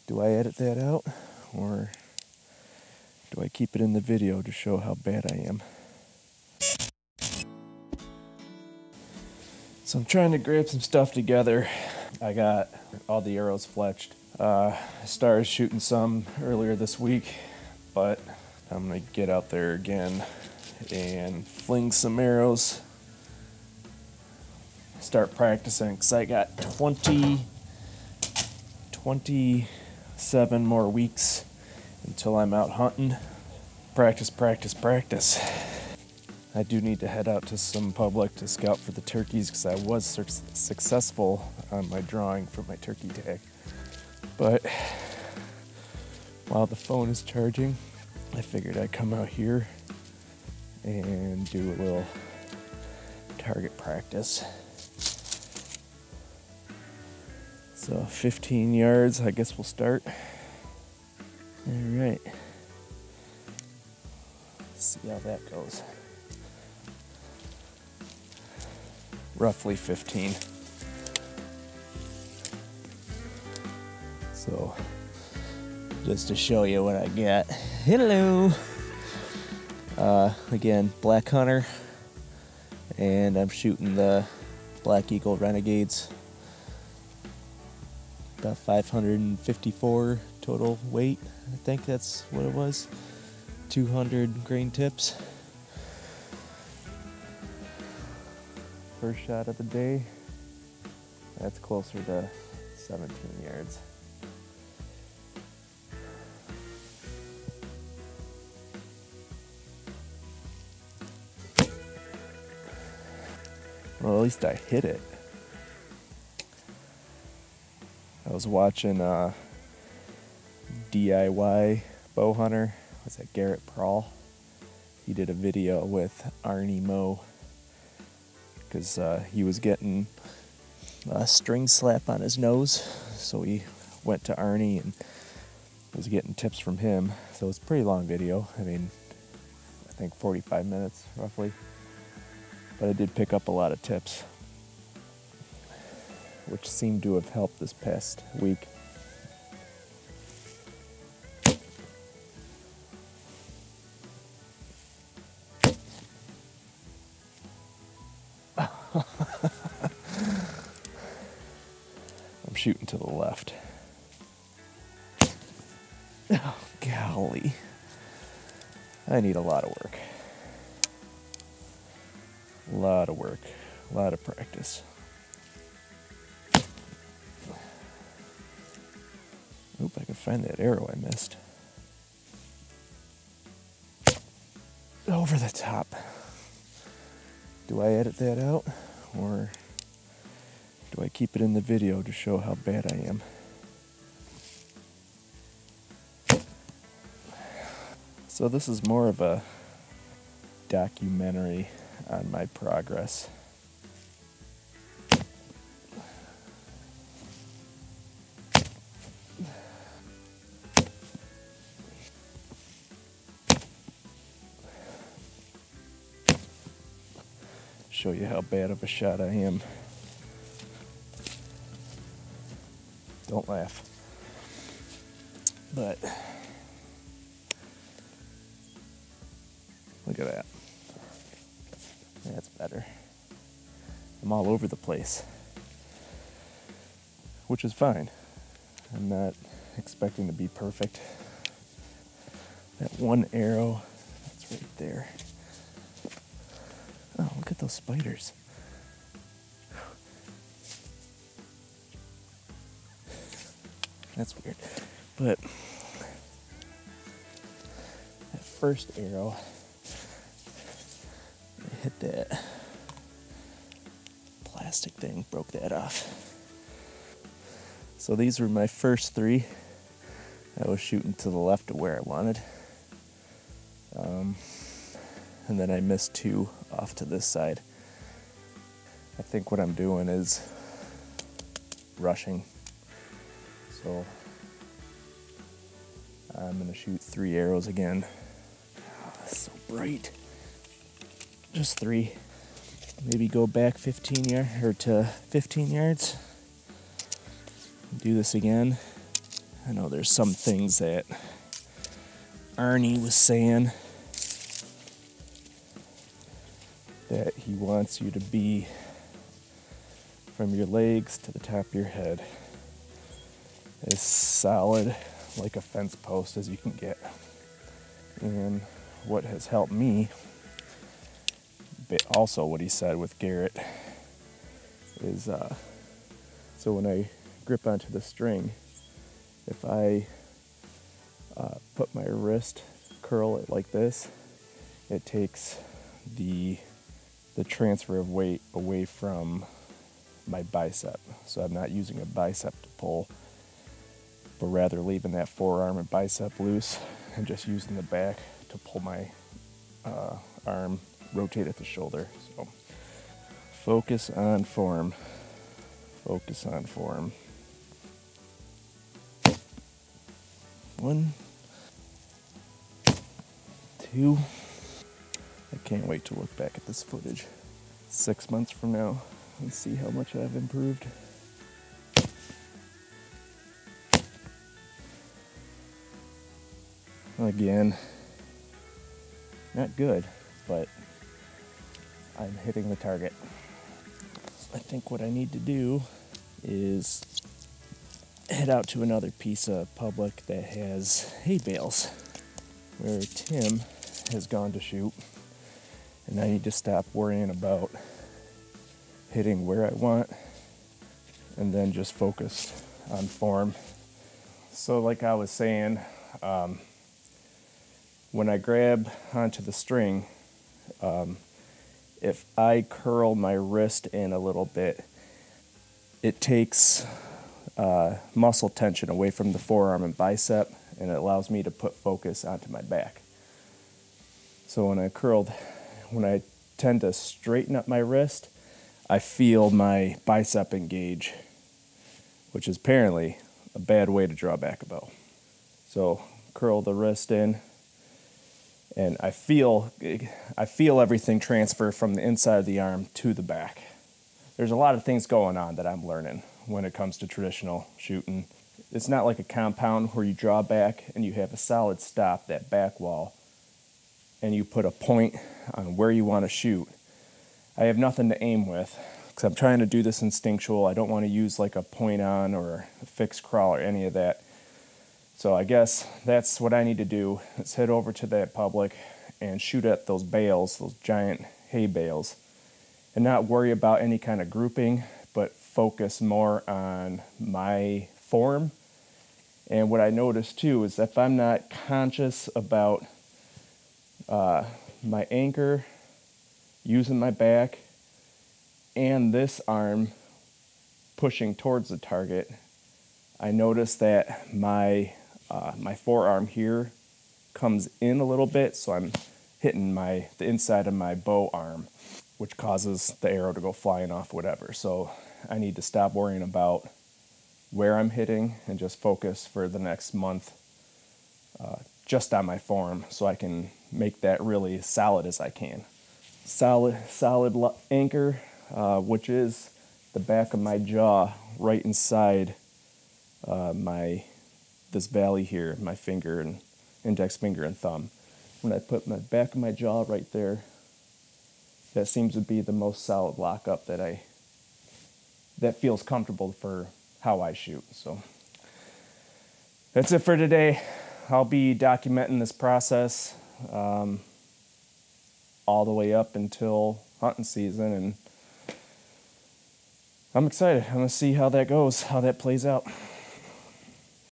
Do I edit that out, or do I keep it in the video to show how bad I am? So I'm trying to grab some stuff together. I got all the arrows fletched. I started shooting some earlier this week, but I'm gonna get out there again and fling some arrows. Start practicing, because I got 27 more weeks until I'm out hunting. Practice, practice, practice. I do need to head out to some public to scout for the turkeys, because I was successful on my drawing for my turkey tag. But while the phone is charging, I figured I'd come out here and do a little target practice. So 15 yards, I guess we'll start. All right. Let's see how that goes. Roughly 15. So, just to show you what I got. Hello! Again, Black Hunter. And I'm shooting the Black Eagle Renegades. About 554 total weight. I think that's what it was. 200 grain tips. First shot of the day. That's closer to 17 yards. Well, at least I hit it. I was watching DIY bow hunter. Was that Garrett Prawl? He did a video with Arnie Moe, because he was getting a string slap on his nose, so he went to Arnie and was getting tips from him. So it's a pretty long video. I mean, I think 45 minutes roughly, but I did pick up a lot of tips, which seemed to have helped this past week. I'm shooting to the left. Oh, golly. I need a lot of work. A lot of work. A lot of practice. Hope I can find that arrow I missed. Over the top. Do I edit that out, or do I keep it in the video to show how bad I am? So this is more of a documentary on my progress. Show you how bad of a shot I am. Don't laugh. But look at that. That's better. I'm all over the place, which is fine. I'm not expecting to be perfect. That one arrow, that's right there. Oh, look at those spiders. That's weird. But that first arrow, I hit that plastic thing, broke that off. So these were my first three. I was shooting to the left of where I wanted. And then I missed two off to this side. I think what I'm doing is rushing. So I'm gonna shoot 3 arrows again. Oh, that's so bright. Just 3. Maybe go back 15 yards, or to 15 yards. Do this again. I know there's some things that Arnie was saying that he wants you to be from your legs to the top of your head as solid like a fence post as you can get. And what has helped me, but also what he said with Garrett, is so when I grip onto the string, if I put my wrist, curl it like this, it takes the transfer of weight away from my bicep. So I'm not using a bicep to pull, but rather leaving that forearm and bicep loose and just using the back to pull my arm, rotate at the shoulder. So focus on form. Focus on form. 1, 2. I can't wait to look back at this footage 6 months from now and see how much I've improved. Again, not good, but I'm hitting the target. I think what I need to do is head out to another piece of public that has hay bales where Tim has gone to shoot, and I need to stop worrying about hitting where I want and then just focus on form. So like I was saying, when I grab onto the string, if I curl my wrist in a little bit, it takes muscle tension away from the forearm and bicep, and it allows me to put focus onto my back. So when I tend to straighten up my wrist, I feel my bicep engage, which is apparently a bad way to draw back a bow. So curl the wrist in, and I feel everything transfer from the inside of the arm to the back. There's a lot of things going on that I'm learning when it comes to traditional shooting. It's not like a compound where you draw back and you have a solid stop, that back wall, and you put a point on where you want to shoot. I have nothing to aim with because I'm trying to do this instinctual. I don't want to use like a point on or a fixed crawl or any of that. So I guess that's what I need to do, is head over to that public and shoot at those bales, those giant hay bales, and not worry about any kind of grouping, but focus more on my form. And what I noticed too is if I'm not conscious about my anchor, using my back, and this arm pushing towards the target, I notice that my forearm here comes in a little bit, so I'm hitting the inside of my bow arm, which causes the arrow to go flying off, whatever. So I need to stop worrying about where I'm hitting and just focus for the next month just on my form, so I can make that really solid as I can. Solid anchor, which is the back of my jaw, right inside this valley here, my finger and index finger and thumb. When I put my back of my jaw right there, that seems to be the most solid lockup that feels comfortable for how I shoot. So that's it for today. I'll be documenting this process all the way up until hunting season, and I'm excited. I'm gonna see how that goes, how that plays out.